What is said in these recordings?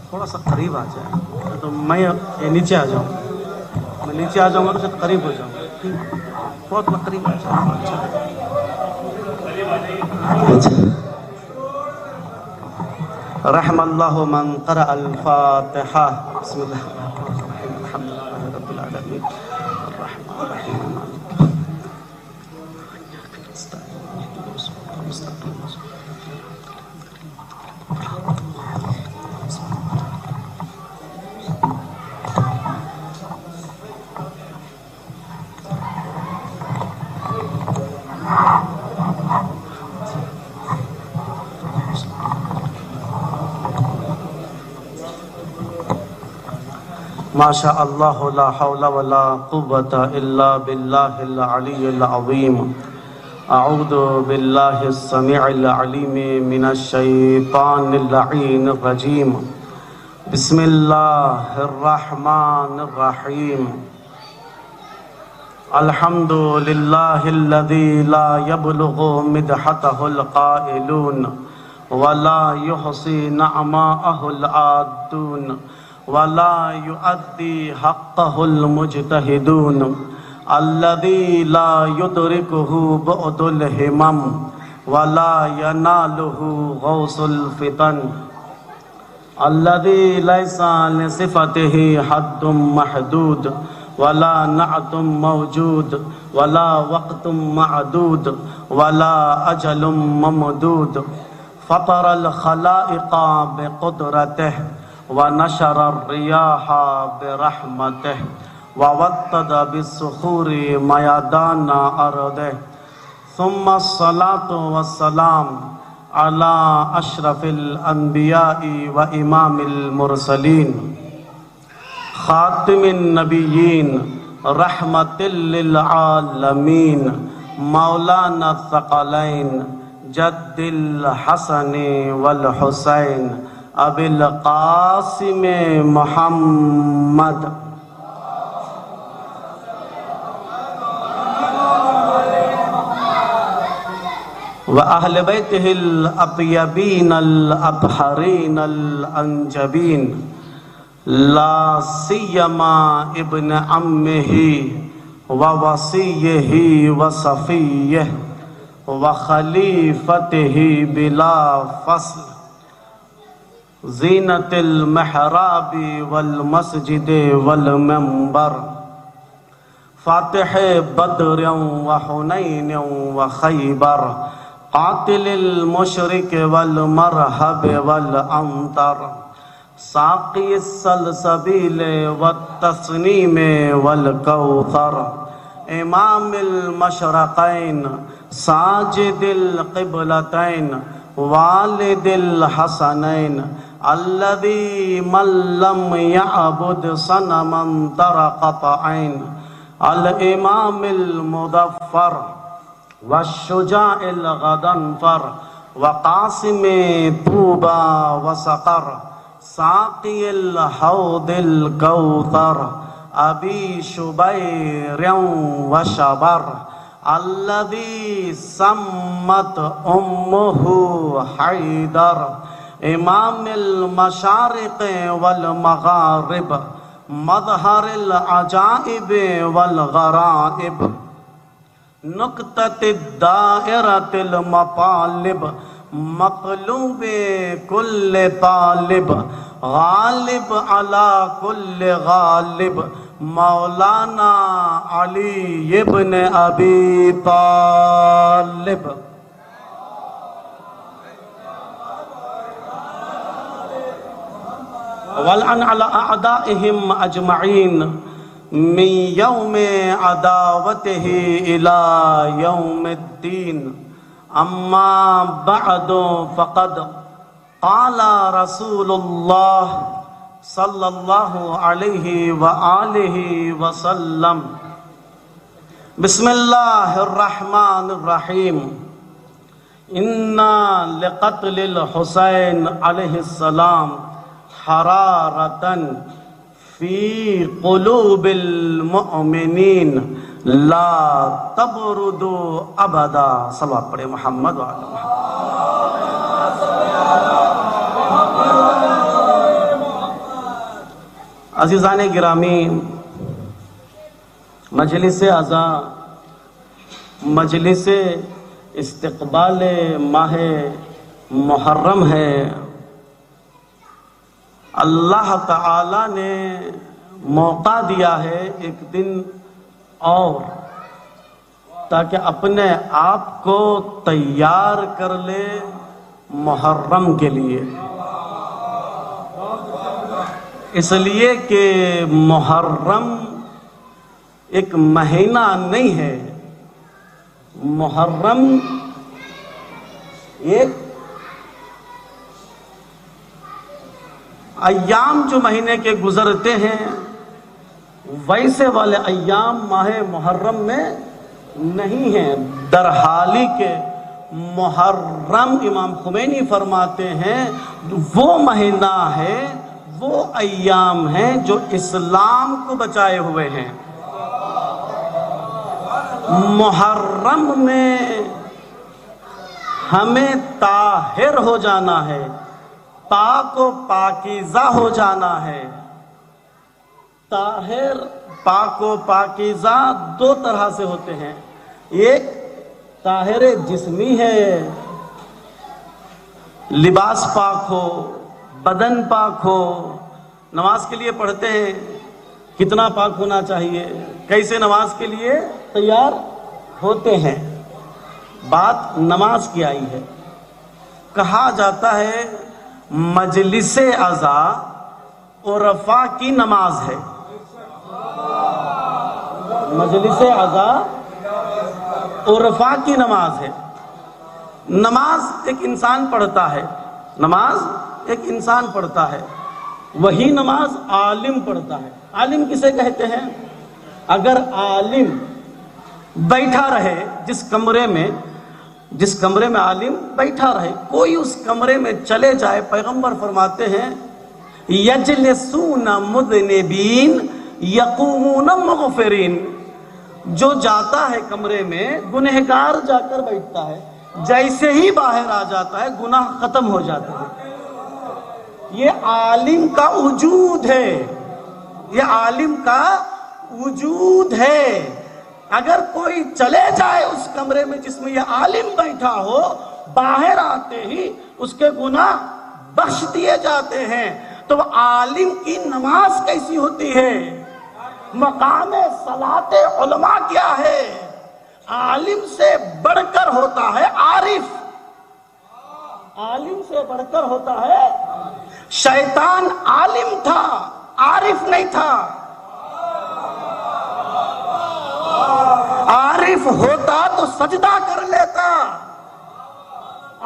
تھوڑا سا قریب آ جائے تو میں نیچے آ جاؤں، میں نیچے آ جاؤں گا تو پھر قریب ہو جاؤں گا، بہت قریب آ جاؤں. رحم اللہ من قرأ الفاتحہ. بسم اللہ الرحمن الرحیم الحمد للہ رب العالمین الرحمن الرحیم ما شاء اللہ لا حول ولا قوة الا باللہ العلی العظیم. اعوذ باللہ السمیع العلیم من الشیطان اللعین الرجیم. بسم اللہ الرحمن الرحیم. الحمد للہ الذی لا یبلغ مدحتہ القائلون ولا یحصی نعماءہ العادون ولا يؤدي حقه المجتهدون الذي لا يدركه بعد الهمم ولا يناله غوص الفتن الذي ليس لصفته حد محدود ولا نعت موجود ولا وقت معدود ولا أجل ممدود. فطر الخلائق بقدرته ونشر الرياح برحمته ووطد بالصخور ميادان أرضه. ثم الصلاة والسلام على أشرف الأنبياء وإمام المرسلين خاتم النبيين رحمة للعالمين مولانا الثقلين جد الحسن والحسين ابی القاسم محمد وأهل بيته الأطيبين الأبحرين الأنجبين لا سيما ابن عمه ووصيه وصفيه وخليفته بلا فصل زینت المحراب والمسجد والمنبر فاتح بدر وحنین وخیبر قاتل المشرک والمرحب والعنتر ساقی السلسبیل والتسنیم والکوثر امام المشرقین ساجد القبلتین والد الحسنین الذي من لم يعبد صنما طرقت عين الامام المظفر والشجاع الغضنفر وقاسم طوبى وسقر ساقي الحوض الكوثر ابي شبير وشبر الذي سمت امه حيدر امام المشارق والمغارب مظہر العجائب والغرائب نقطة الدائرة المطالب مقلوب كل طالب غالب على كل غالب مولانا علی ابن ابی طالب. والعن على أعدائهم أجمعين من يوم عداوته إلى يوم الدين. أما بعد فقد قال رسول الله صلی اللہ علیہ وآلہ وسلم بسم اللہ الرحمن الرحیم اِنَّا لِقَتْلِ الحسین علیہ السلام حرارتاً فی قلوب المؤمنین لا تبردو ابدا. صلوات پڑھے محمد وعلی محمد. عزیزان گرامی، مجلس عزا، مجلس استقبال ماہ محرم ہے۔ اللہ تعالی نے موقع دیا ہے ایک دن اور، تاکہ اپنے آپ کو تیار کر لے محرم کے لیے۔ اس لیے کہ محرم ایک مہینہ نہیں ہے، محرم ایک ایام جو مہینے کے گزرتے ہیں ویسے والے ایام ماہ محرم میں نہیں ہیں۔ در حالی کے محرم امام خمینی فرماتے ہیں وہ مہینہ ہے، وہ ایام ہیں جو اسلام کو بچائے ہوئے ہیں۔ محرم میں ہمیں طاہر ہو جانا ہے، پاک و پاکیزہ ہو جانا ہے۔ طاہر، پاک و پاکیزہ دو طرح سے ہوتے ہیں۔ ایک طاہر جسمی ہے، لباس پاک ہو، بدن پاک ہو۔ نماز کے لیے پڑھتے ہیں، کتنا پاک ہونا چاہیے، کیسے نماز کے لیے تیار ہوتے ہیں۔ بات نماز کی آئی ہے، کہا جاتا ہے مجلس عزا عرفاء کی نماز ہے۔ مجلس عزا عرفاء کی نماز ہے۔ نماز ایک انسان پڑھتا ہے، نماز ایک انسان پڑھتا ہے، وہی نماز عالم پڑھتا ہے۔ عالم کسے کہتے ہیں؟ اگر عالم بیٹھا رہے جس کمرے میں عالم بیٹھا رہے، کوئی اس کمرے میں چلے جائے، پیغمبر فرماتے ہیں یجلسون مذنبین یقومون مغفرین، جو جاتا ہے کمرے میں گنہگار جا کر بیٹھتا ہے، جیسے ہی باہر آ جاتا ہے گناہ ختم ہو جاتا ہے۔ یہ عالم کا وجود ہے، یہ عالم کا وجود ہے۔ اگر کوئی چلے جائے اس کمرے میں جس میں یہ عالم بیٹھا ہو، باہر آتے ہی اس کے گناہ بخش دیے جاتے ہیں۔ تو وہ عالم کی نماز کیسی ہوتی ہے؟ مقام صلاۃ علماء کیا ہے؟ عالم سے بڑھ کر ہوتا ہے عارف، عالم سے بڑھ کر ہوتا ہے۔ شیطان عالم تھا، عارف نہیں تھا۔ عارف ہوتا تو سجدہ کر لیتا،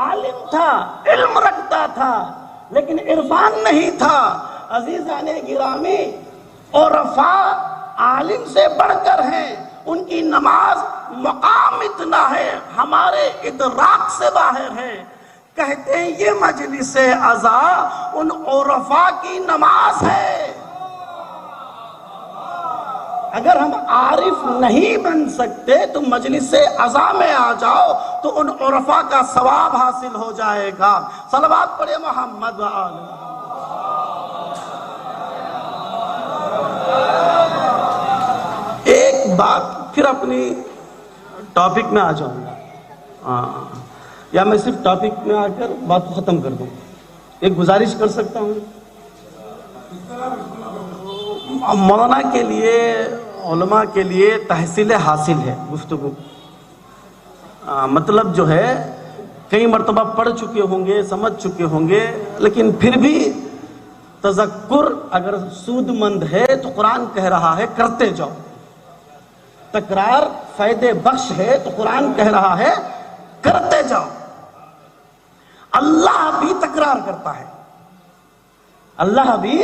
عالم تھا، علم رکھتا تھا، لیکن عرفان نہیں تھا۔ عزیزان گرامی، عرفاء عالم سے بڑھ کر ہیں، ان کی نماز مقام اتنا ہے، ہمارے ادراک سے باہر ہے۔ کہتے ہیں یہ مجلس عزا ان عرفاء کی نماز ہے۔ اگر ہم عارف نہیں بن سکتے تو مجلس عزا میں آ جاؤ تو ان عرفاء کا ثواب حاصل ہو جائے گا۔ صلوات پڑھے محمد و آل محمد۔ ایک بات پھر اپنی ٹاپک میں آ جاؤں گا، یا میں صرف ٹاپک میں آ کر بات کو ختم کر دوں۔ ایک گزارش کر سکتا ہوں مولانا کے لیے، علماء کے لیے تحصیل حاصل ہے گفتگو، مطلب جو ہے کئی مرتبہ پڑھ چکے ہوں گے، سمجھ چکے ہوں گے، لیکن پھر بھی تذکر اگر سود مند ہے تو قرآن کہہ رہا ہے کرتے جاؤ، تکرار فائدے بخش ہے تو قرآن کہہ رہا ہے کرتے جاؤ۔ اللہ بھی تکرار کرتا ہے، اللہ بھی،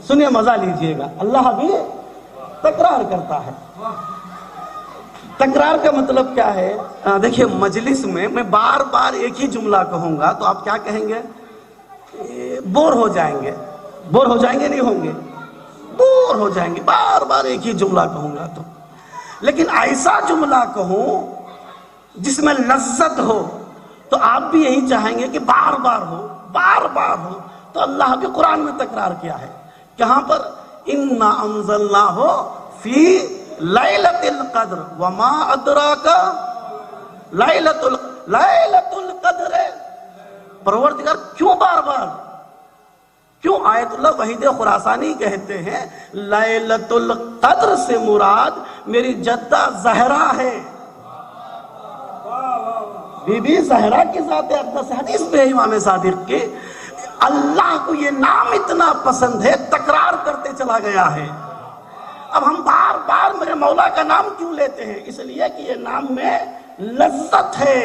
سنیے مزہ لیجئے گا، اللہ بھی تکرار کرتا ہے۔ تکرار کا مطلب کیا ہے؟ دیکھیے مجلس میں بار بار ایک ہی جملہ کہوں گا تو آپ کیا کہیں گے؟ بور ہو جائیں گے، بور ہو جائیں گے نہیں ہوں گے، بور ہو جائیں گے، بار بار ایک ہی جملہ کہوں گا تو۔ لیکن ایسا جملہ کہوں جس میں لذت ہو تو آپ بھی یہی چاہیں گے کہ بار بار ہو، بار بار ہو۔ تو اللہ بھی قرآن میں تکرار کیا ہے. کہاں پر؟ اِنَّا أَنزَلْنَاهُ فِي لَيْلَةِ الْقَدْرِ وَمَا أَدْرَاكَ لَيْلَةُ الْقَدْرِ. پروردگار کیوں بار بار کیوں؟ آیت اللہ وحید خراسانی کہتے ہیں لیلۃ القدر سے مراد میری جدہ زہرا ہے. بی بی زہرا کی ذات اقدس حدیث میں ہے امام صادق کے. اللہ کو یہ نام اتنا پسند ہے تکرار کرتے چلا گیا ہے. اب ہم بار بار میرے مولا کا نام کیوں لیتے ہیں؟ اس لیے کہ یہ نام میں لذت ہے.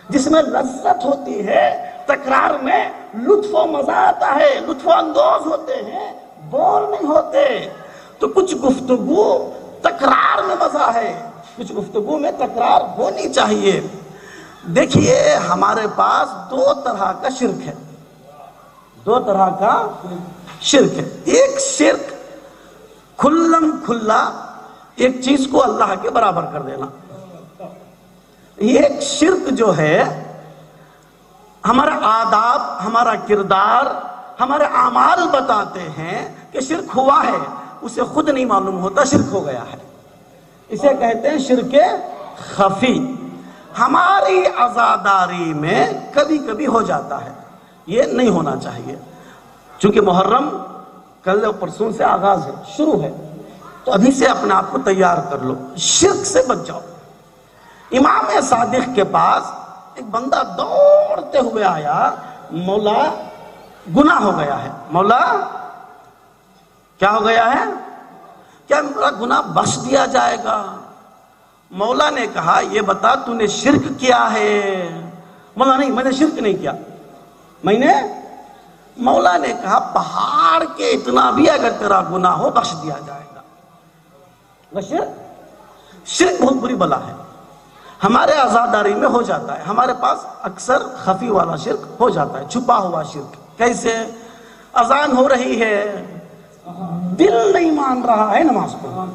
جس میں لذت ہوتی ہے تکرار میں لطف و مزہ آتا ہے، لطف و اندوز ہوتے ہیں، بور نہیں ہوتے. تو کچھ گفتگو تکرار میں مزہ ہے، کچھ گفتگو میں تکرار ہونی چاہیے. دیکھیے ہمارے پاس دو طرح کا شرک ہے، دو طرح کا شرک ہے. ایک شرک کھلم کھلا ایک چیز کو اللہ کے برابر کر دینا. ایک شرک جو ہے ہمارا آداب، ہمارا کردار، ہمارے اعمال بتاتے ہیں کہ شرک ہوا ہے، اسے خود نہیں معلوم ہوتا شرک ہو گیا ہے. اسے کہتے ہیں شرک خفی. ہماری عزاداری میں کبھی کبھی ہو جاتا ہے، یہ نہیں ہونا چاہیے. چونکہ محرم کل و پرسوں سے آغاز ہے، شروع ہے، تو ابھی سے اپنے آپ کو تیار کر لو، شرک سے بچ جاؤ. امام صادق کے پاس ایک بندہ دوڑتے ہوئے آیا، مولا گناہ ہو گیا ہے. مولا کیا ہو گیا ہے؟ کیا میرا گناہ بخش دیا جائے گا؟ مولا نے کہا یہ بتا تو نے شرک کیا ہے؟ مولا نہیں، میں نے شرک نہیں کیا. مولا نے کہا پہاڑ کے اتنا بھی اگر تیرا گناہ ہو بخش دیا جائے گا. شرک بہت بری بلا ہے، ہمارے عزاداری میں ہو جاتا ہے. ہمارے پاس اکثر خفی والا شرک ہو جاتا ہے، چھپا ہوا شرک. کیسے؟ اذان ہو رہی ہے، دل نہیں مان رہا ہے نماز کو،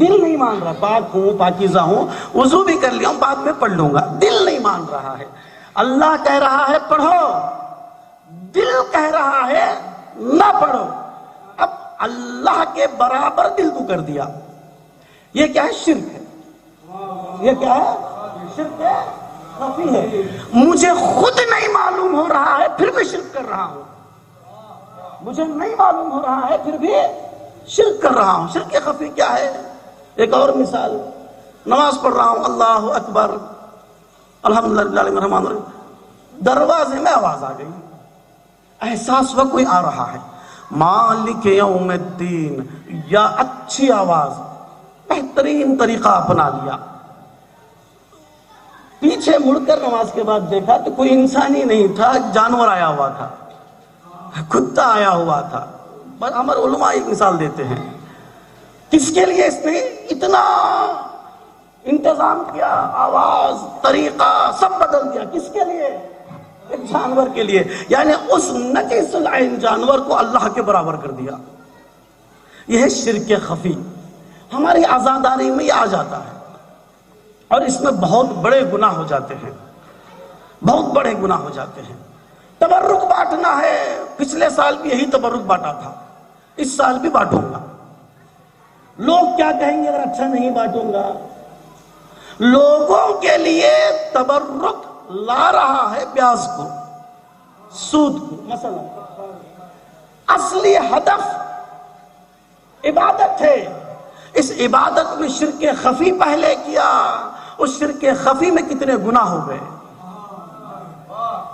دل نہیں مان رہا. پاک ہوں، پاکیزہ ہوں، وضو بھی کر لیا ہوں، بعد میں پڑھ لوں گا، دل نہیں مان رہا ہے. اللہ کہہ رہا ہے پڑھو، دل کہہ رہا ہے نہ پڑھو. اب اللہ کے برابر دل کو کر دیا. یہ کیا ہے؟ شرک ہے. یہ کیا ہے؟ شرک ہے، خفی ہے. مجھے خود نہیں معلوم ہو رہا ہے پھر بھی شرک کر رہا ہوں، مجھے نہیں معلوم ہو رہا ہے پھر بھی شرک کر رہا ہوں. شرک خفی کیا ہے؟ ایک اور مثال، نماز پڑھ رہا ہوں، اللہ اکبر، الحمدللہ الرحمن الرحیم، دروازے میں آواز آ گئی، احساس ہوا کوئی آ رہا ہے، مالک یوم الدین، یا اچھی آواز، بہترین طریقہ اپنا لیا. پیچھے مڑ کر نماز کے بعد دیکھا تو کوئی انسان ہی نہیں تھا، جانور آیا ہوا تھا، کتا آیا ہوا تھا. ہمارے علماء ایک مثال دیتے ہیں، کس کے لیے اس نے اتنا انتظام کیا، آواز، طریقہ سب بدل دیا، کس کے لیے؟ ایک جانور کے لیے. یعنی اس نجس العین جانور کو اللہ کے برابر کر دیا. یہ ہے شرک خفی. ہماری عزاداری میں یہ آ جاتا ہے، اور اس میں بہت بڑے گناہ ہو جاتے ہیں، بہت بڑے گناہ ہو جاتے ہیں. تبرک بانٹنا ہے، پچھلے سال بھی یہی تبرک بانٹا تھا، اس سال بھی بانٹوں گا. لوگ کیا کہیں گے اگر اچھا نہیں بانٹوں گا؟ لوگوں کے لیے تبرک لا رہا ہے بیاض کو، سود کو. مثلا اصلی ہدف عبادت ہے، اس عبادت میں شرک خفی پہلے کیا، اس شرک خفی میں کتنے گناہ ہو گئے.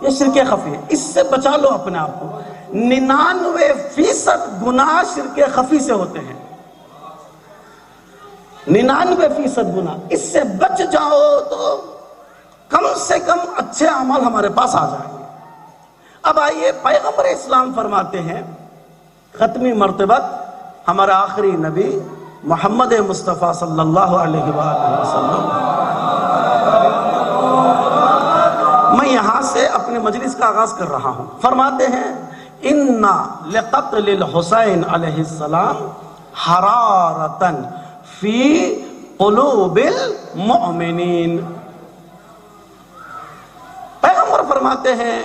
یہ شرک خفی ہے، اس سے بچا لو اپنے آپ کو. 99% گناہ شرک خفی سے ہوتے ہیں، 99% گناہ. اس سے بچ جاؤ تو کم سے کم اچھے عمل ہمارے پاس آ جائیں گے. اب آئیے، پیغمبر اسلام فرماتے ہیں، ختمی مرتبت ہمارے آخری نبی محمد مصطفیٰ صلی اللہ علیہ وآلہ وسلم. میں یہاں سے اپنے مجلس کا آغاز کر رہا ہوں. فرماتے ہیں اِنَّ لِقَتْلِ الْحُسَيْنِ علیہ السلام حَرَارَةً فِي قُلُوبِ الْمُؤْمِنِينَ. پیغمبر فرماتے ہیں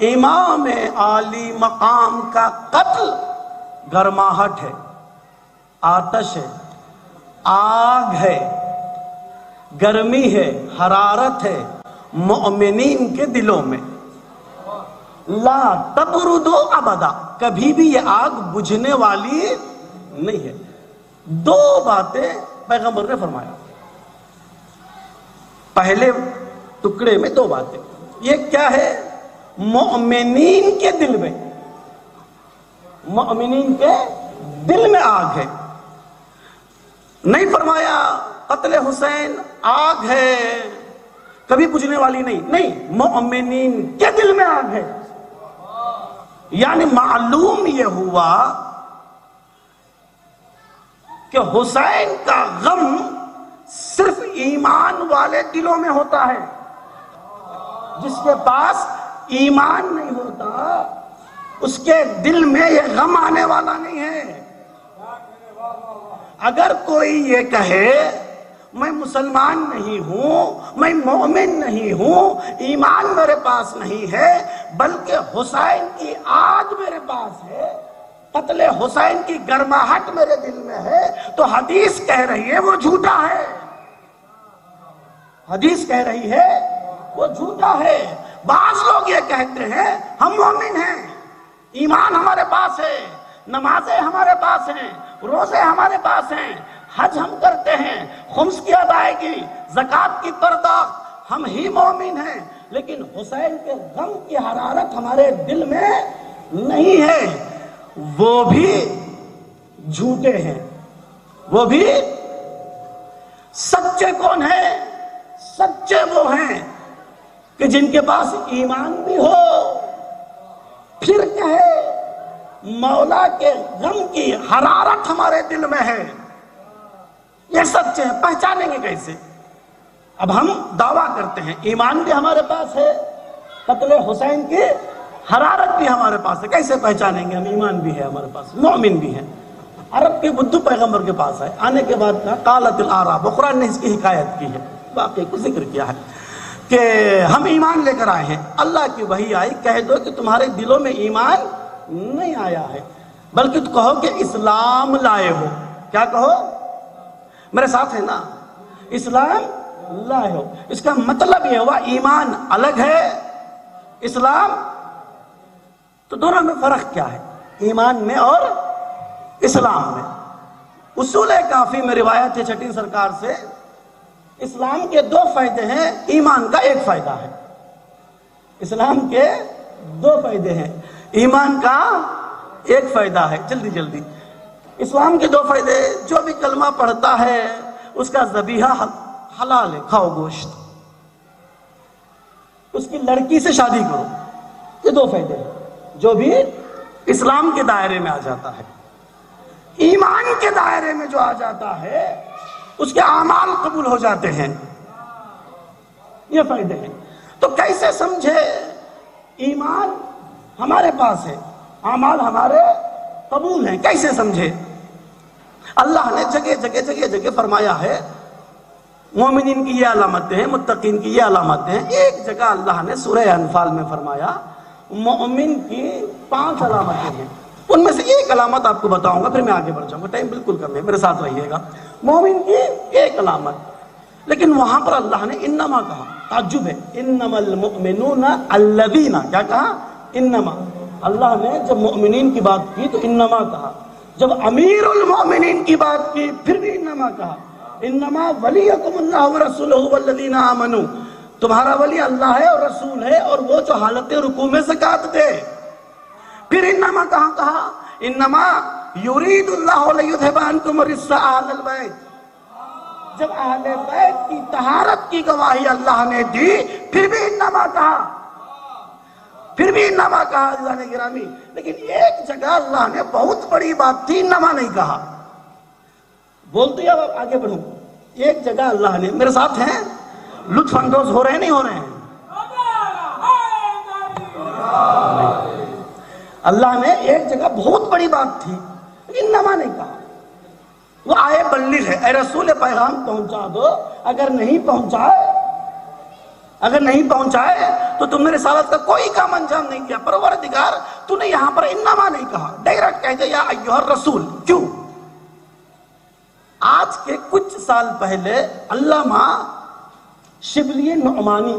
امام عالی مقام کا قتل گرماہٹ ہے، آتش ہے، آگ ہے، گرمی ہے، حرارت ہے مومنین کے دلوں میں۔ لا تبردو ابدا، کبھی بھی یہ آگ بجھنے والی نہیں ہے۔ دو باتیں پیغمبر نے فرمایا پہلے ٹکڑے میں، دو باتیں۔ یہ کیا ہے؟ مومنین کے دل میں، مومنین کے دل میں آگ ہے۔ نہیں فرمایا قتل حسین آگ ہے کبھی بجھنے والی نہیں، مومنین کے دل میں آگ ہے۔ یعنی معلوم یہ ہوا کہ حسین کا غم صرف ایمان والے دلوں میں ہوتا ہے۔ جس کے پاس ایمان نہیں ہوتا اس کے دل میں یہ غم آنے والا نہیں ہے۔ اگر کوئی یہ کہے میں مسلمان نہیں ہوں، میں مومن نہیں ہوں، ایمان میرے پاس نہیں ہے، بلکہ حسین کی آگ میرے پاس ہے، قتل حسین کی گرماہٹ میرے دل میں ہے، تو حدیث کہہ رہی ہے وہ جھوٹا ہے۔ حدیث کہہ رہی ہے وہ جھوٹا ہے۔ بعض لوگ یہ کہتے ہیں ہم مومن ہیں، ایمان ہمارے پاس ہے، نمازیں ہمارے پاس ہیں، روزے ہمارے پاس ہیں، حج ہم کرتے ہیں، خمس کی ادائیگی، زکوٰۃ کی پرداخت، ہم ہی مومن ہیں، لیکن حسین کے غم کی حرارت ہمارے دل میں نہیں ہے۔ وہ بھی جھوٹے ہیں۔ وہ بھی سچے کون ہیں؟ سچے وہ ہیں کہ جن کے پاس ایمان بھی ہو، پھر کہے مولا کے غم کی حرارت ہمارے دل میں ہے۔ یہ سچے ہیں۔ پہچانیں گے کیسے؟ اب ہم دعویٰ کرتے ہیں ایمان بھی ہمارے پاس ہے، قتل حسین کی حرارت بھی ہمارے پاس ہے، کیسے پہچانیں گے؟ ہم ایمان بھی ہے ہمارے پاس، مومن بھی ہیں۔ عرب کے بدو پیغمبر کے پاس ہے، آنے کے بعد کہا قالت الاعراب، قرآن نے اس کی حکایت کی ہے، واقعے کو ذکر کیا ہے کہ ہم ایمان لے کر آئے ہیں۔ اللہ کی وحی آئی، کہہ دو کہ تمہارے دلوں میں ایمان نہیں آیا ہے، بلکہ تو کہو کہ اسلام لائے ہو۔ کیا کہو؟ میرے ساتھ ہے نا؟ اسلام لائے ہو۔ اس کا مطلب یہ ہوا ایمان الگ ہے، اسلام، تو دونوں میں فرق کیا ہے؟ ایمان میں اور اسلام میں۔ اصول کافی میں روایت ہے چھٹی سرکار سے، اسلام کے دو فائدے ہیں، ایمان کا ایک فائدہ ہے۔ اسلام کے دو فائدے ہیں، ایمان کا ایک فائدہ ہے۔ جلدی جلدی اسلام کے دو فائدے، جو بھی کلمہ پڑھتا ہے اس کا ذبیحہ حلال ہے، کھاؤ گوشت، اس کی لڑکی سے شادی کرو، یہ دو فائدے ہیں جو بھی اسلام کے دائرے میں آ جاتا ہے۔ ایمان کے دائرے میں جو آ جاتا ہے اس کے اعمال قبول ہو جاتے ہیں، یہ فائدے ہیں۔ تو کیسے سمجھے ایمان ہمارے پاس ہے، اعمال ہمارے قبول ہیں؟ کیسے سمجھے؟ اللہ نے جگہ فرمایا ہے مومنین کی یہ علامتیں ہیں، متقین کی یہ علامتیں ہیں۔ ایک جگہ اللہ نے سورہ انفال میں فرمایا مومن کی 5 علامتیں ہیں، ان میں سے ایک علامت آپ کو بتاؤں گا، پھر میں آگے بڑھ جاؤں گا، ٹائم بالکل کم ہے، میرے ساتھ رہیے گا۔ مومن کی ایک علامت، لیکن وہاں پر اللہ نے انما کہا، تعجب ہے، انما المؤمنون الذین، کیا کہا؟ انما۔ اللہ نے جب مؤمنین کی بات کی تو انما کہا، جب امیر المؤمنین کی بات کی پھر بھی انما کہا۔ انما ولیکم اللہ ورسولہ والذین آمنوا، تمہارا ولی اللہ ہے اور رسول ہے، اور وہ جو حالت رکوع میں زکوٰۃ دے۔ پھر انما کہاں کہا؟ انما یرید اللہ لیذھب عنکم الرجس اہل البیت، جب اہل بیت کی طہارت کی گواہی اللہ نے دی پھر بھی انما کہا، پھر بھی انما کہا عزیزان گرامی۔ لیکن ایک جگہ اللہ نے بہت بڑی بات تھی، انما نہیں کہا۔ بولتے ہیں، اب آگے بڑھوں۔ ایک جگہ اللہ نے، میرے ساتھ ہیں، لطف اندوز ہو رہے ہیں نہیں ہو رہے ہیں؟ اللہ نے ایک جگہ بہت بڑی بات تھی، انما نہیں کہا۔ وہ آئے بلغ ہے، اے رسول پیغام پہنچا دو، اگر نہیں پہنچائے اگر نہیں پہنچائے تو تم نے رسالت کا کوئی کام انجام نہیں دیا۔ پروردگار تو نے یہاں پر انما نہیں کہا، ڈائریکٹ کہہ دیا یا ایھا الرسول۔ کیوں؟ آج کے کچھ سال پہلے علامہ شبلی نعمانی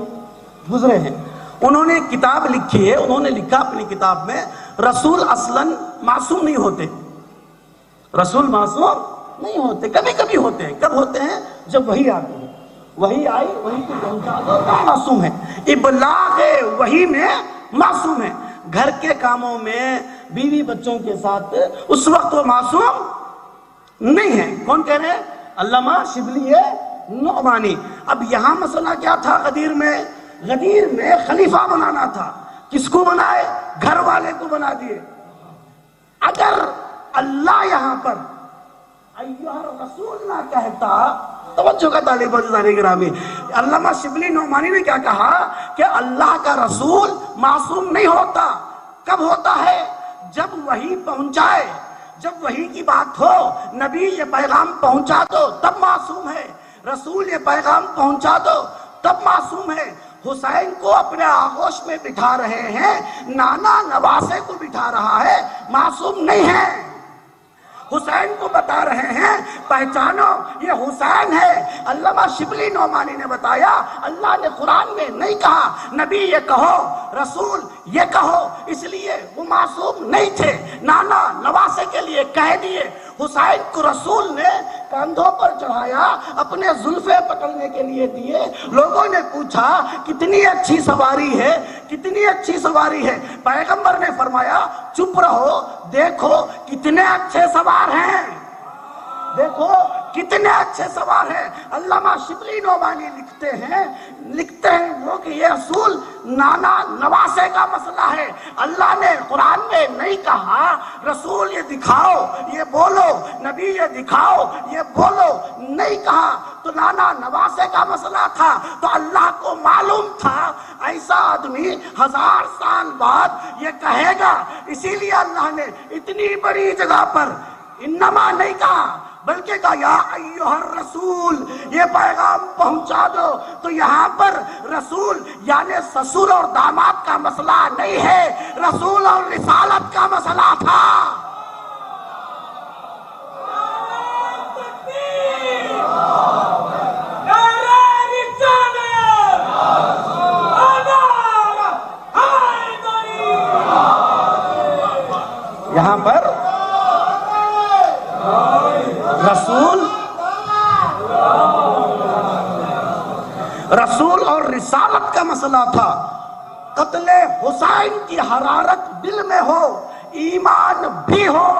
گزرے ہیں، انہوں نے ایک کتاب لکھی ہے، انہوں نے لکھا اپنی کتاب میں رسول اصلاً معصوم نہیں ہوتے، رسول معصوم نہیں ہوتے، کبھی کبھی ہوتے ہیں۔ کب ہوتے ہیں؟ جب وحی آتی ہے، وحی آئی وحی کو پہنچا دو تو معصوم ہے، ابلاغ وحی میں معصوم ہے۔ گھر کے کاموں میں بیوی بچوں کے ساتھ اس وقت وہ معصوم نہیں ہے۔ کون کہہ رہے ہیں؟ علامہ شبلی نعمانی۔ اب یہاں مسئلہ کیا تھا غدیر میں؟ غدیر میں خلیفہ بنانا تھا۔ کس کو بنائے؟ گھر والے کو بنا دیے۔ اگر اللہ یہاں پر ایھا الرسول نہ کہتا، توجہ کا طالب عزیزان گرامی، علامہ شبلی نعمانی نے کیا کہا کہ اللہ کا رسول معصوم نہیں ہوتا۔ کب ہوتا ہے؟ جب وحی پہنچائے، جب وحی کی بات ہو، نبی یہ پیغام پہنچا دو تب معصوم ہے، رسول یہ پیغام پہنچا دو تب معصوم ہے۔ حسین کو اپنے آغوش میں بٹھا رہے ہیں، نانا نواسے کو بٹھا رہا ہے، معصوم نہیں ہے۔ حسین کو بتا رہے ہیں پہچانو یہ حسین ہے۔ علامہ شبلی نعمانی نے بتایا اللہ نے قرآن میں نہیں کہا نبی یہ کہو، رسول یہ کہو، اس لیے وہ معصوم نہیں تھے، نانا نواسے کے لیے کہہ دیے۔ حسین کو رسول نے کاندھوں پر چڑھایا، اپنے زلفیں پکڑنے کے لیے دیے۔ لوگوں نے پوچھا کتنی اچھی سواری ہے، کتنی اچھی سواری ہے۔ پیغمبر نے فرمایا چپ رہو، دیکھو کتنے اچھے سوار ہیں، دیکھو کتنے اچھے سوار ہیں۔ علامہ شبلی نعمانی لکھتے ہیں وہ کہ یہ رسول نانا نواسے کا مسئلہ ہے۔ اللہ نے قرآن میں نہیں کہا رسول یہ دکھاؤ یہ بولو، نبی یہ دکھاؤ یہ بولو، نہیں کہا تو نانا نواسے کا مسئلہ تھا۔ تو اللہ کو معلوم تھا ایسا آدمی 1000 سال بعد یہ کہے گا، اسی لیے اللہ نے اتنی بڑی جگہ پر انما نہیں کہا بلکہ کہا یا ایھا الرسول، یہ پیغام پہنچا دو۔ تو یہاں پر رسول یعنی سسر اور داماد کا مسئلہ نہیں ہے، رسول اور رسالت کا مسئلہ تھا۔ یہاں پر رسول اور رسالت کا مسئلہ تھا۔ قتل حسین کی حرارت دل میں ہو، ایمان بھی ہو،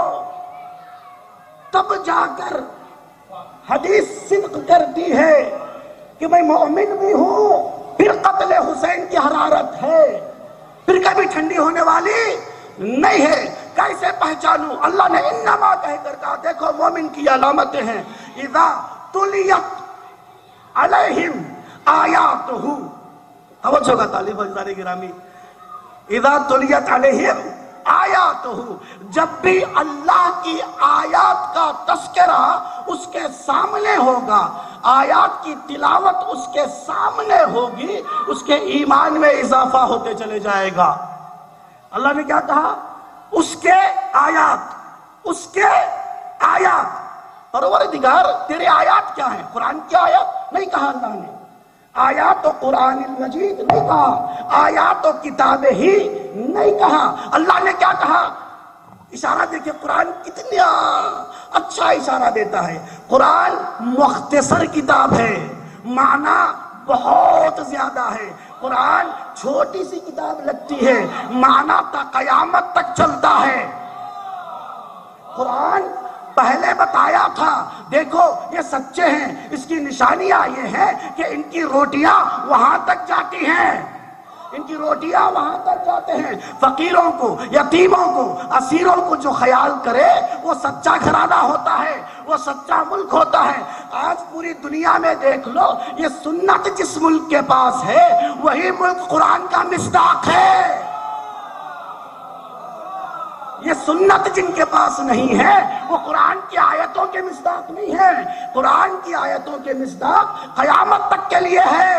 تب جا کر حدیث صدق کرتی ہے کہ میں مومن بھی ہوں، پھر قتل حسین کی حرارت ہے، پھر کبھی ٹھنڈی ہونے والی نہیں ہے۔ کیسے پہچانوں؟ اللہ نے انما کہہ کر کہا دیکھو مومن کی علامتیں ہیں، اذا تلیت علیہم آیاتہ، توجہ کا طالب عزیزان گرامی، اذا تلیت علیہم آیاتہ، جب بھی اللہ کی آیات کا تذکرہ اس کے سامنے ہوگا، آیات کی تلاوت اس کے سامنے ہوگی، اس کے ایمان میں اضافہ ہوتے چلے جائے گا۔ اللہ نے کیا کہا؟ اس کے آیات، اس کے آیات۔ پروردگار تیرے آیات کیا ہیں؟ قرآن کی آیات نہیں کہا اللہ نے، آیات و قرآن المجید نہیں کہا، آیات و کتاب ہی نہیں کہا۔ اللہ نے کیا کہا؟ اشارہ دیکھیں قرآن کتنا اچھا اشارہ دیتا ہے۔ قرآن مختصر کتاب ہے، معنی بہت زیادہ ہے۔ قرآن چھوٹی سی کتاب لگتی ہے، معنی تا قیامت تک چلتا ہے۔ قرآن پہلے بتایا تھا دیکھو یہ سچے ہیں، اس کی نشانیاں یہ ہیں کہ ان کی روٹیاں وہاں تک جاتی ہیں، ان کی روٹیاں وہاں تک جاتے ہیں۔ فقیروں کو، یتیموں کو، اسیروں کو جو خیال کرے وہ سچا گھرانہ ہوتا ہے، وہ سچا ملک ہوتا ہے۔ آج پوری دنیا میں دیکھ لو، یہ سنت جس ملک کے پاس ہے وہی ملک قرآن کا مصداق ہے۔ یہ سنت جن کے پاس نہیں ہے وہ قرآن کی آیتوں کے مصداق نہیں ہے۔ قرآن کی آیتوں کے مصداق قیامت تک کے لیے ہے۔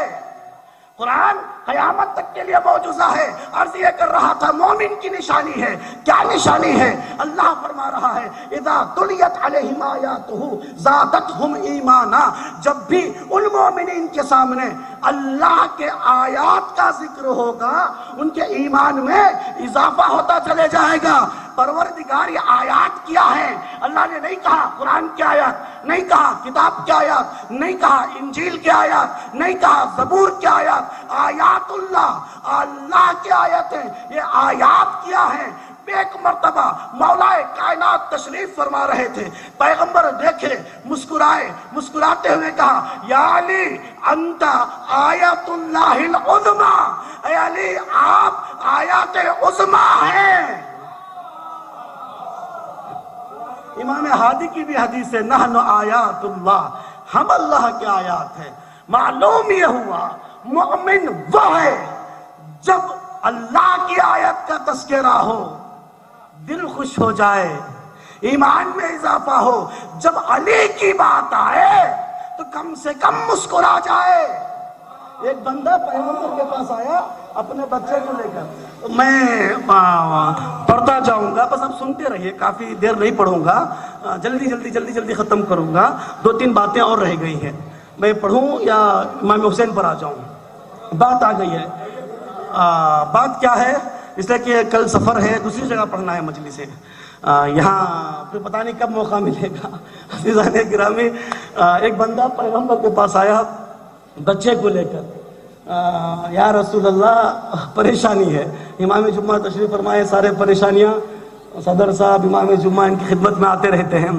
قرآن قیامت تک کے لیے معجزہ ہے. عرض یہ کر رہا تھا مومن کی نشانی ہے. کیا نشانی ہے؟ اللہ فرما رہا ہے اذا تلیت علیہم آیاتہ زادتہم ایمانا. جب بھی ان مومنین کے سامنے اللہ کے آیات کا ذکر ہوگا ان کے ایمان میں اضافہ ہوتا چلے جائے گا. پروردگار یہ آیات کیا ہے؟ اللہ نے نہیں کہا قرآن کی آیات، نہیں کہا کتاب کی آیات، نہیں کہا انجیل کی آیات، نہیں کہا زبور کی آیات. آیات اللہ کی آیتیں. یہ آیات کیا ہیں؟ ایک مرتبہ مولا کائنات تشریف فرما رہے تھے، پیغمبر دیکھے، مسکرائے، مسکراتے ہوئے کہا یا علی انت آیت اللہ العظمی. اے علی آپ آیات عظمی ہیں. امام ہادی کی بھی حدیث ہے نحن آیات اللہ، ہم اللہ کے آیات ہیں. معلوم یہ ہوا مومن وہ ہے جب اللہ کی آیت کا تذکرہ ہو دل خوش ہو جائے، ایمان میں اضافہ ہو. جب علی کی بات آئے تو کم سے کم مسکرا جائے. ایک بندہ پیغمبر کے پاس آیا اپنے بچے کو لے کر. میں پڑھتا جاؤں گا، بس آپ سنتے رہیے، کافی دیر نہیں پڑھوں گا، جلدی ختم کروں گا. 2-3 باتیں اور رہ گئی ہیں، میں پڑھوں یا امام حسین پر آ جاؤں؟ بات آ گئی ہے. بات کیا ہے؟ اس لیے کہ کل سفر ہے، دوسری جگہ پڑھنا ہے مجلس سے، یہاں پھر پتہ نہیں کب موقع ملے گا. عزیزان گرامی، ایک بندہ پیغمبر کے پاس آیا بچے کو لے کر. یا رسول اللہ پریشانی ہے. امام جمعہ تشریف فرمائے، سارے پریشانیاں صدر صاحب امام جمعہ ان کی خدمت میں آتے رہتے ہیں.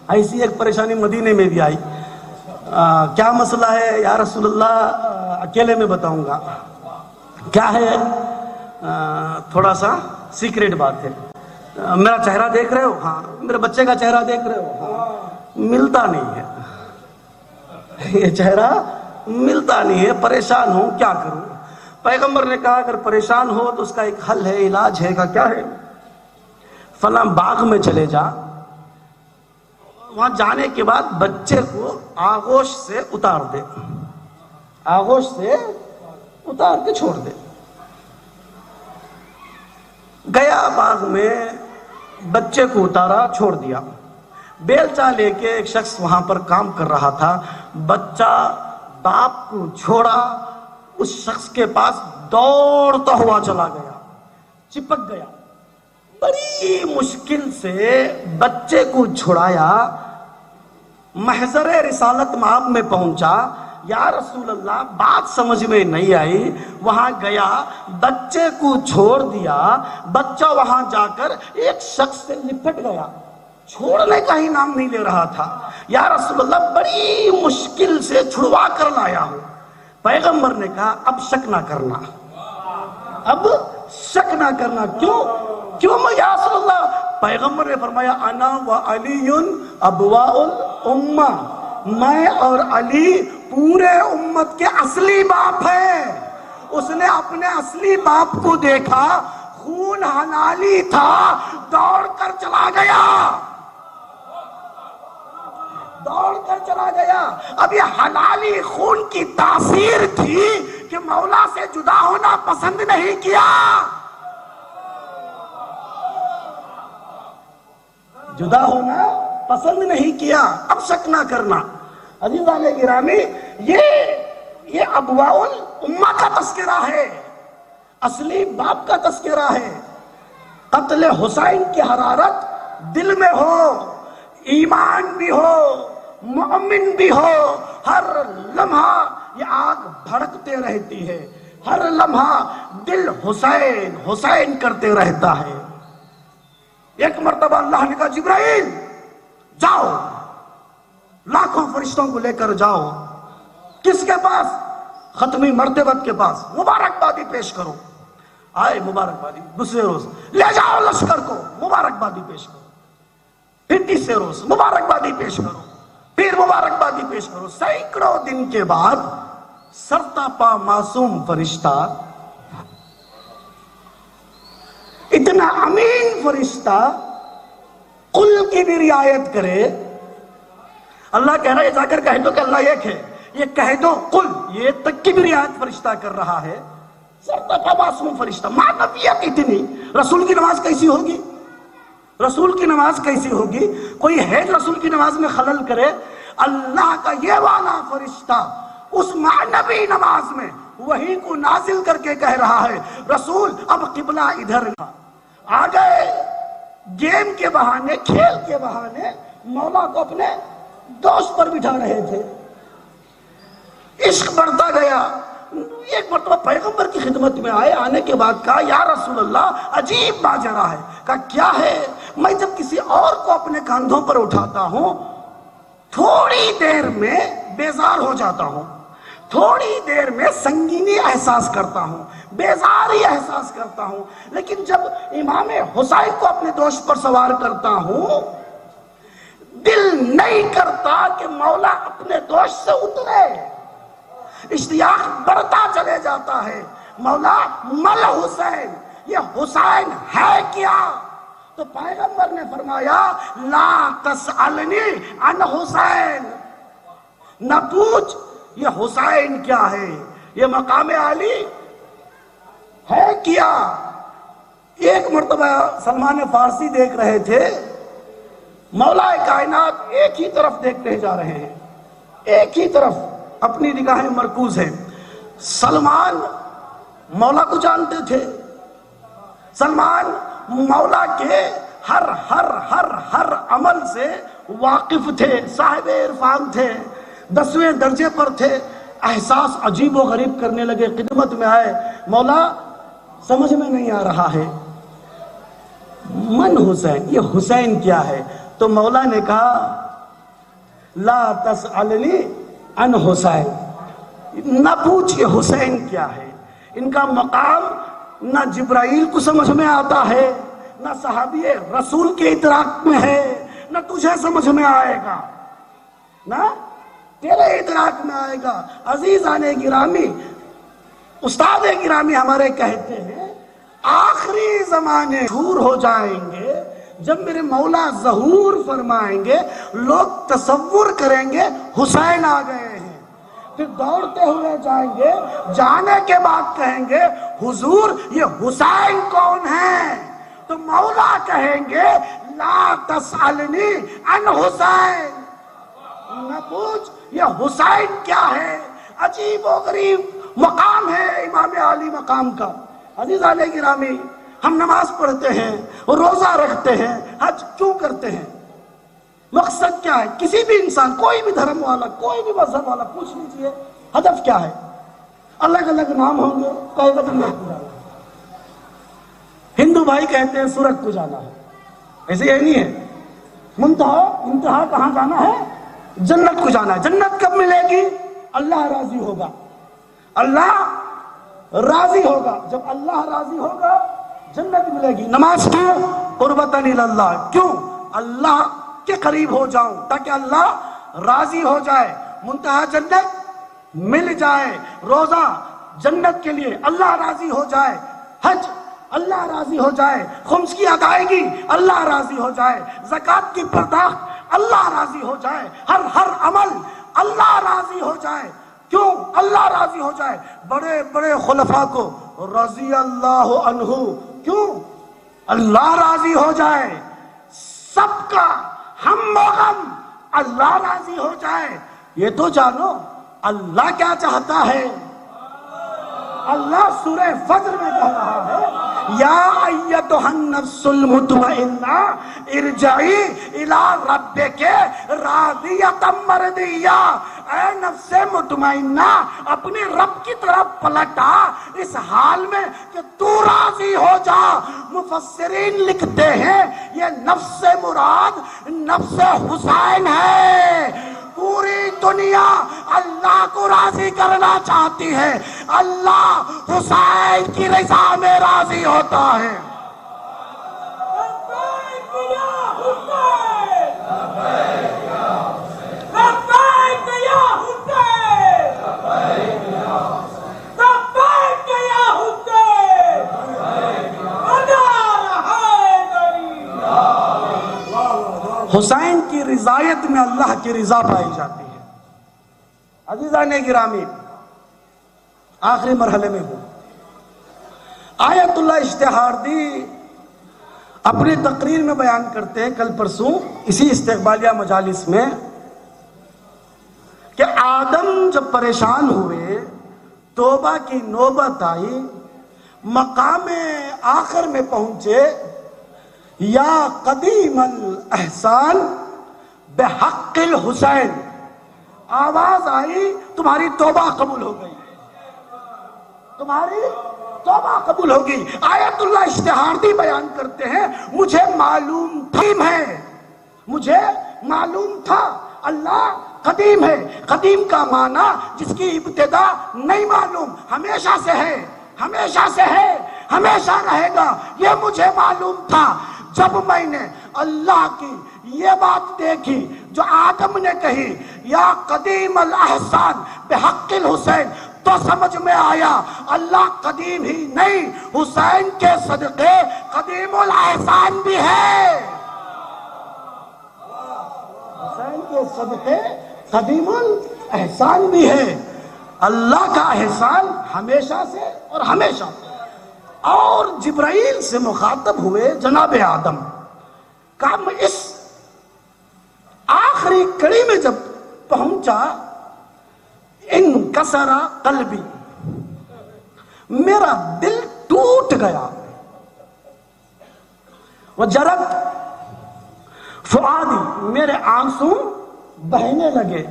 ایسی ایک پریشانی مدینے میں بھی آئی. کیا مسئلہ ہے یا رسول اللہ؟ اکیلے میں بتاؤں گا. کیا ہے؟ تھوڑا سا سیکریٹ بات ہے. میرا چہرہ دیکھ رہے ہو؟ ہاں. میرے بچے کا چہرہ دیکھ رہے ہو؟ ہاں. ملتا نہیں ہے، یہ چہرہ ملتا نہیں ہے، پریشان ہوں، کیا کروں؟ پیغمبر نے کہا اگر پریشان ہو تو اس کا ایک حل ہے، علاج ہے. کا کیا ہے؟ فلاں باغ میں چلے جا، وہاں جانے کے بعد بچے کو آغوش سے اتار دے، آغوش سے اتار کے چھوڑ دے. گیا باغ میں، بچے کو اتارا، چھوڑ دیا. بیلچا لے کے ایک شخص وہاں پر کام کر رہا تھا. بچہ باپ کو چھوڑا، اس شخص کے پاس دوڑتا ہوا چلا گیا، چپک گیا. بڑی مشکل سے بچے کو چھڑایا، محضر رسالت مآب میں پہنچا. یا رسول اللہ بات سمجھ میں نہیں آئی. وہاں گیا، بچے کو چھوڑ دیا. بچہ وہاں جا کر ایک شخص سے لپٹ گیا، چھوڑنے کا ہی نام نہیں لے رہا تھا. یا رسول اللہ بڑی مشکل سے چھڑوا کر لایا ہوں. پیغمبر نے کہا اب شک نہ کرنا، اب شک نہ کرنا. کیوں یا رسول اللہ؟ پیغمبر نے فرمایا انا و علی ابواء الامہ، میں اور علی پورے امت کے اصلی باپ ہیں. اس نے اپنے اصلی باپ کو دیکھا، خون حلالی تھا، دوڑ کر چلا گیا، دوڑ کر چلا گیا. اب یہ حلالی خون کی تاثیر تھی کہ مولا سے جدا ہونا پسند نہیں کیا. جدا ہونا پسند نہیں کیا. اب شک نہ کرنا. عزیزان گرامی، یہ ابواء الامہ کا تذکرہ ہے، اصلی باپ کا تذکرہ ہے. قتل حسین کی حرارت دل میں ہو، ایمان بھی ہو، مومن بھی ہو، ہر لمحہ یہ آگ بھڑکتے رہتی ہے، ہر لمحہ دل حسین حسین کرتے رہتا ہے. ایک مرتبہ اللہ نے کہا جبرائیل جاؤ، لاکھوں فرشتوں کو لے کر جاؤ. کس کے پاس؟ ختمی مرتبت کے پاس. مبارکبادی پیش کرو. آئے مبارکبادی. دوسرے روز لے جاؤ لشکر کو، مبارکبادی پیش کرو. پھر تیسرے روز مبارکبادی پیش کرو، پھر مبارکبادی پیش کرو. سینکڑوں دن کے بعد سرتاپا معصوم فرشتہ، اتنا امین فرشتہ، قل کی بھی رعایت کرے. اللہ کہہ رہا ہے جا کر کہہ دو کہ اللہ ایک ہے. یہ کہہ دو قل، یہ تک کی بھی رعایت فرشتہ کر رہا ہے، سرتقا معصوم فرشتہ، معنویت اتنی، رسول کی نماز کیسی ہوگی؟ رسول کی نماز کیسی ہوگی؟ کوئی ہے رسول کی نماز میں خلل کرے؟ اللہ کا یہ والا فرشتہ اس معنوی نماز میں وہی کو نازل کر کے کہہ رہا ہے رسول اب قبلہ ادھر آ گئے۔ گیم کے بہانے، کھیل کے بہانے مولا کو اپنے دوست پر بٹھا رہے تھے، عشق بڑھتا گیا۔ ایک مرتبہ پیغمبر کی خدمت میں آئے، آنے کے بعد کہا یا رسول اللہ عجیب ماجرا ہے۔ کہا کیا ہے؟ میں جب کسی اور کو اپنے کاندھوں پر اٹھاتا ہوں تھوڑی دیر میں بیزار ہو جاتا ہوں، تھوڑی دیر میں سنگینی احساس کرتا ہوں، بیزاری احساس کرتا ہوں، لیکن جب امام حسین کو اپنے دوست پر سوار کرتا ہوں دل نہیں کرتا کہ مولا اپنے دوست سے اترے، اشتیاق بڑھتا چلے جاتا ہے۔ مولا مل حسین، یہ حسین ہے کیا؟ تو پیغمبر نے فرمایا لا تسألنی عن حسین، نہ پوچھ یہ حسین کیا ہے، یہ مقام عالی ہے کیا؟ ایک مرتبہ سلمان فارسی دیکھ رہے تھے، مولا کائنات ایک ہی طرف دیکھتے جا رہے ہیں، ایک ہی طرف اپنی نگاہیں مرکوز ہیں۔ سلمان مولا کو جانتے تھے، سلمان مولا کے ہر عمل سے واقف تھے، صاحب عرفان تھے، 10ویں درجے پر تھے۔ احساس عجیب و غریب کرنے لگے، خدمت میں آئے، مولا سمجھ میں نہیں آ رہا ہے من حسین، یہ حسین کیا ہے؟ تو مولا نے کہا لا تسألنی عن حسین، نہ پوچھ یہ حسین کیا ہے۔ ان کا مقام نہ جبرائیل کو سمجھ میں آتا ہے، نہ صحابی رسول کے ادراک میں ہے، نہ تجھے سمجھ میں آئے گا، نہ تیرے ادراک میں آئے گا۔ عزیزان گرامی، استاد گرامی ہمارے کہتے ہیں آخری زمانے ظہور ہو جائیں گے، جب میرے مولا ظہور فرمائیں گے لوگ تصور کریں گے حسین آ گئے ہیں، پھر دوڑتے ہوئے جائیں گے، جانے کے بعد کہیں گے حضور یہ حسین کون ہے؟ تو مولا کہیں گے لا تسألنی عن حسین، نہ پوچھ یہ حسین کیا ہے۔ عجیب و غریب مقام ہے امام علی مقام کا۔ عزیزان گرامی، ہم نماز پڑھتے ہیں، روزہ رکھتے ہیں، حج کیوں کرتے ہیں؟ مقصد کیا ہے؟ کسی بھی انسان، کوئی بھی دھرم والا، کوئی بھی مذہب والا پوچھ لیجئے ہدف کیا ہے؟ الگ الگ نام ہوں گے، کہے گا جنت کو جانا ہے، ہندو بھائی کہتے ہیں سورج کو جانا ہے، ایسے یہ نہیں ہے، انتہا کہاں جانا ہے؟ جنت کو جانا ہے۔ جنت کب ملے گی؟ اللہ راضی ہوگا، اللہ راضی ہوگا، جب اللہ راضی ہوگا جنت ملے گی۔ نماز کیوں؟ قربتاً اللہ، کیوں؟ اللہ کے قریب ہو جاؤں تاکہ اللہ راضی ہو جائے، منتہا جنت مل جائے۔ روزہ جنت کے لیے، اللہ راضی ہو جائے۔ حج اللہ راضی ہو جائے، خمس کی ادائیگی اللہ راضی ہو جائے، زکوٰۃ کی پرداخت اللہ راضی ہو جائے، ہر عمل اللہ راضی ہو جائے۔ کیوں اللہ راضی ہو جائے؟ بڑے بڑے خلفاء کو رضی اللہ عنہ، کیوں؟ اللہ راضی ہو جائے، سب کا ہم و غم اللہ راضی ہو جائے۔ یہ تو جانو اللہ کیا چاہتا ہے۔ اللہ سورہ فجر میں کہہ رہا ہے یا ایتھا النفس المطمئنہ ارجعی الی ربک راضیۃ مرضیہ، اے نفس مطمئنہ اپنے رب کی طرف پلٹا اس حال میں کہ تو راضی ہو جا۔ مفسرین لکھتے ہیں یہ نفس مراد نفس حسین ہے۔ پوری دنیا اللہ کو راضی کرنا چاہتی ہے، اللہ حسین کی رضا میں راضی ہوتا ہے۔ حسین کی رضایت میں اللہ کی رضا پائی جاتی ہے۔ عزیزان گرامی، آخری مرحلے میں ہوں۔ آیت اللہ اشتہاردی اپنی تقریر میں بیان کرتے ہیں کل پرسوں اسی استقبالیہ مجالس میں کہ آدم جب پریشان ہوئے، توبہ کی نوبت آئی، مقام آخر میں پہنچے، یا قدیم الاحسان بحق الحسین، آواز آئی تمہاری توبہ قبول ہو گئی، تمہاری توبہ قبول ہوگی۔ آیت اللہ اشتہاردی بیان کرتے ہیں مجھے معلوم تھا اللہ قدیم ہے۔ قدیم کا معنی جس کی ابتدا نہیں معلوم، ہمیشہ سے ہے، ہمیشہ سے ہے، ہمیشہ رہے گا، یہ مجھے معلوم تھا۔ جب میں نے اللہ کی یہ بات دیکھی جو آدم نے کہی، یا قدیم الاحسان بحق الحسین، تو سمجھ میں آیا اللہ قدیم ہی نہیں، حسین کے صدقے قدیم الاحسان بھی ہے، حسین کے صدقے قدیم الاحسان بھی ہے۔ اللہ کا احسان ہمیشہ سے اور ہمیشہ سے۔ اور جبرائیل سے مخاطب ہوئے جناب آدم، کہا میں اس آخری کڑی میں جب پہنچا، انکسر قلبی، میرا دل ٹوٹ گیا، وجرت فؤادی، میرے آنسو بہنے لگے،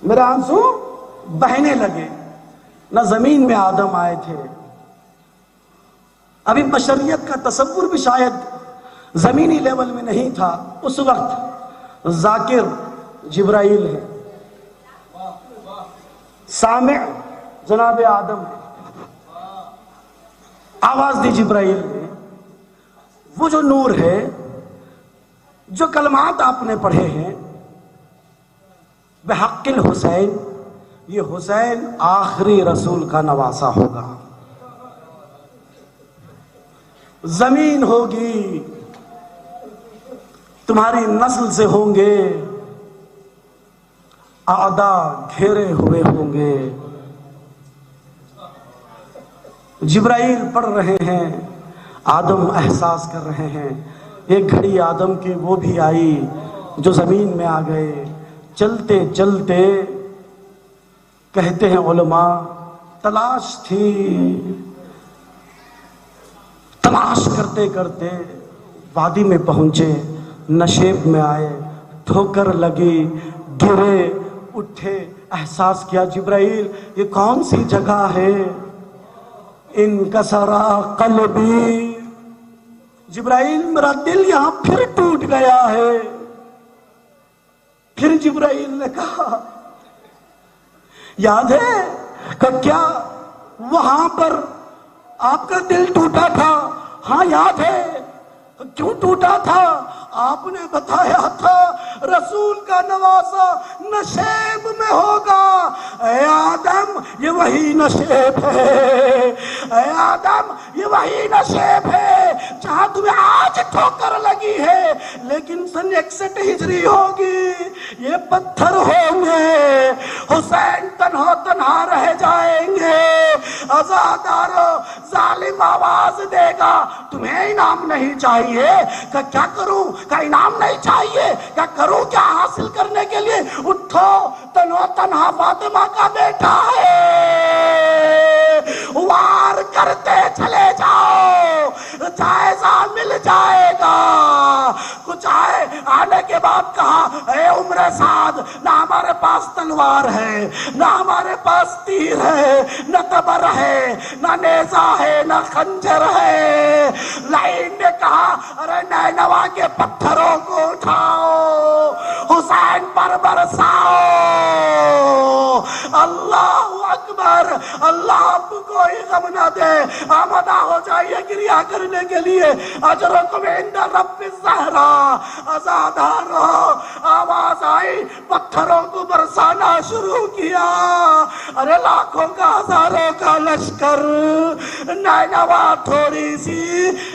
میرے آنسو بہنے لگے۔ نہ زمین میں آدم آئے تھے، ابھی بشریت کا تصور بھی شاید زمینی لیول میں نہیں تھا، اس وقت ذاکر جبرائیل ہے، سامع جناب آدم ہے، آواز دی جبرائیل نے، وہ جو نور ہے، جو کلمات آپ نے پڑھے ہیں بحق الحسین، یہ حسین آخری رسول کا نواسا ہوگا، زمین ہوگی، تمہاری نسل سے ہوں گے، اعداء گھیرے ہوئے ہوں گے۔ جبرائیل پڑھ رہے ہیں، آدم احساس کر رہے ہیں۔ ایک گھڑی آدم کی وہ بھی آئی جو زمین میں آ گئے، چلتے چلتے کہتے ہیں علماء تلاش تھی، تلاش کرتے کرتے وادی میں پہنچے، نشیب میں آئے، ٹھوکر لگی، گرے، اٹھے، احساس کیا جبرائیل یہ کون سی جگہ ہے؟ انکسر قلبی، جبرائیل میرا دل یہاں پھر ٹوٹ گیا ہے۔ پھر جبرائیل نے کہا یاد ہے کہ کیا وہاں پر آپ کا دل ٹوٹا تھا؟ ہاں یاد ہے۔ کیوں ٹوٹا تھا؟ آپ نے بتایا تھا رسول کا نواسا نشیب میں ہوگا۔ اے آدم یہ وہی نشیب ہے، اے آدم یہ وہی نشیب ہے جہاں تمہیں آج ٹھوکر لگی ہے، لیکن سن 61 ہجری ہوگی، یہ پتھر ہوں گے، حسین تنہا تنہا رہ جائیں گے، عزادارو ظالم آواز دے گا تمہیں انعام نہیں چاہیے، کہ کیا کروں؟ کا انعام نہیں چاہیے، کیا کروں؟ کیا حاصل کرنے کے لیے؟ اٹھو، تنہا تنہا فاطمہ کا بیٹا ہے، وار کرتے چلے جاؤ، جائزہ مل جائے گا۔ کچھ آنے کے بعد کہا اے عمر سعد، نہ ہمارے پاس تلوار ہے، نہ ہمارے پاس تیر ہے، نہ تبر ہے، نہ نیزہ ہے، نہ خنجر ہے۔ لائن نے کہا ارے نینوا کے پتھروں کو اٹھاؤ، حسین پر برساؤ۔ اللہ اکبر، اللہ آپ کو کوئی غم نہ دے، آمدہ ہو جائیے گریہ کرنے کے لیے۔ اجرکم عند رب الزہرا، عزادارو آواز آئی، پتھروں کو برسانا شروع کیا۔ ارے لاکھوں کا ہزاروں کا لشکر، نینوا تھوڑی سی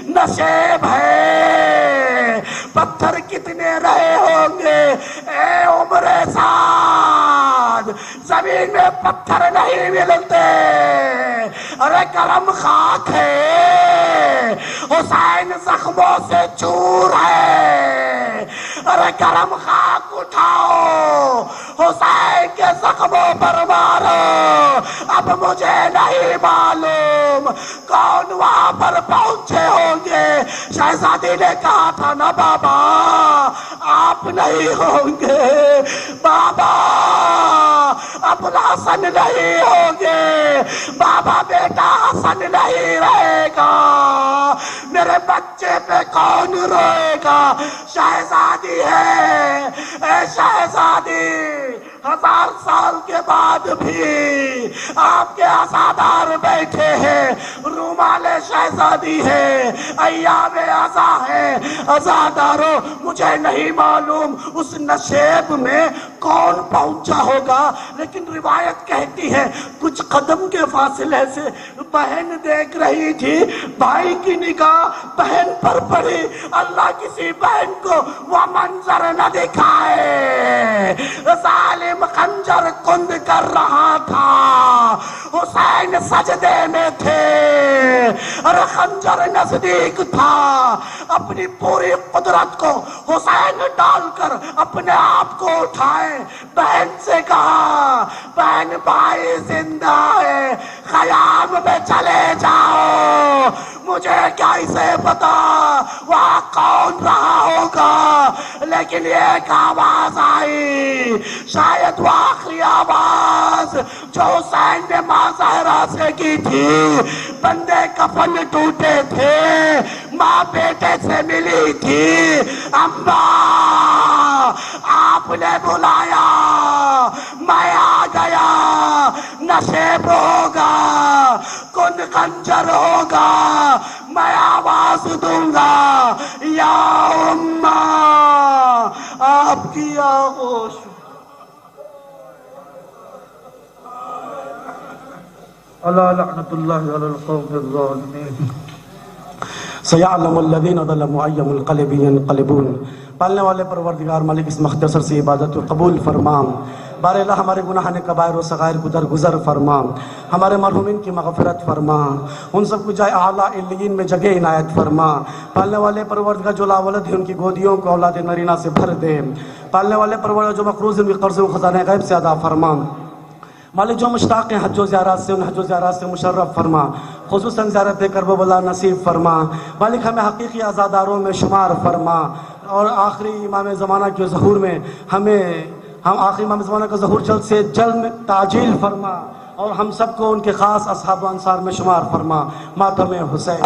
نشیب ہے، پتھر کتنے رہے ہوں گے؟ اے عمر سعد بعد زمین میں پتھر نہیں ملتے. ارے کرم خاک ہے، حسین زخموں سے چور ہے. ارے کرم خاک اٹھاؤ، حسین کے زخموں پر مارو. اب مجھے نہیں معلوم کون وہاں پر پہنچے ہوں گے. شہزادی نے کہا تھا نا بابا آپ نہیں ہوں گے، بابا ابو الحسن نہیں ہوں گے، بابا بیٹا حسن نہیں رہے گا. میرے بچے پہ کون روئے گا؟ شہزادی ہے. اے شہزادی، 1000 سال کے بعد بھی آپ کے عزادار بیٹھے ہیں. رومال شہزادی ہے، ایام عزا ہے. عزاداروں مجھے نہیں معلوم اس نشیب میں کون پہنچا ہوگا، لیکن روایت کہتی ہے کچھ قدم کے فاصلے سے بہن دیکھ رہی تھی. بھائی کی نگاہ بہن پر پڑی. اللہ کسی بہن کو وہ منظر نہ دکھائے. ظالم خنجر کند کر رہا تھا، حسین سجدے میں تھے اور خنجر نزدیک تھا. اپنی پوری قدرت کو حسین ڈال کر اپنے آپ کو اٹھائے. بہن سے کہا بہن بھائی زندہ ہے، خیام میں چلے جاؤ. مجھے کیسے پتا وہاں کون رہا ہوگا، لیکن ایک آواز آئی، شاید وہ آخری آواز جو حسین نے ماں زہرا سے کی تھی. بندے کفن ٹوٹے تھے، ماں بیٹے سے ملی تھی. اماں آپ نے بلایا، میں آ گیا. نشیب ہوگا، کن خنجر ہوگا، میں آواز دوں گا یا اماں آپ کی آغوش. اللہ لعنت اللہ علی القوم الظالمین. سیعلم الذین ظلموا ای منقلب ینقلبون. پالنے والے پروردگار مالک اس مختصر سی عبادت کو قبول فرما. بار الہ ہمارے گناہ نے کبائر و صغائر کو درگزر فرما. ہمارے مرحومین کی مغفرت فرما. ان سب کو جائے اعلیٰ علیین میں جگہ عنایت فرما. پالنے والے پروردگار جو لاولد ہے ان کی گودیوں کو اولاد نرینہ سے بھر دے. پالنے والے پروردگار جو مقروض ان کی قرض و خزانہ غیب سے ادا فرما. مالک جو مشتاق ہیں حج و زیارات سے، ان حج و زیارات سے مشرف فرما. خصوصاً زیارت کرب و بلا نصیب فرما. مالک ہمیں حقیقی عزاداروں میں شمار فرما. اور آخری امام زمانہ کے ظہور میں ہم آخری امام زمانہ کا ظہور جلد سے جلد تعجیل فرما. اور ہم سب کو ان کے خاص اصحاب و انصار میں شمار فرما. ماتم حسین.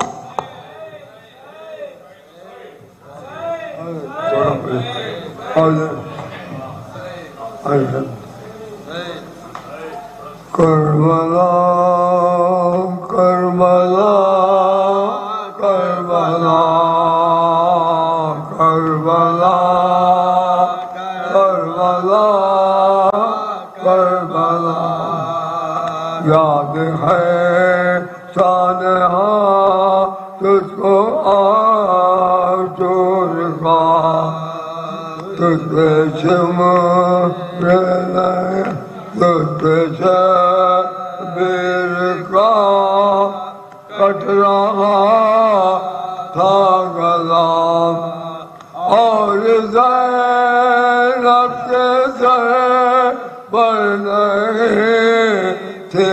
کربلا کربلا کربلا کربلا کربلا کربلا. یاد ہے سانحہ تجھ کو آشور کا، تجھ پہ شمر لے تجھ بیر کا کٹ رہا تھا گلا. اور زینب کے سر پر نہیں تھے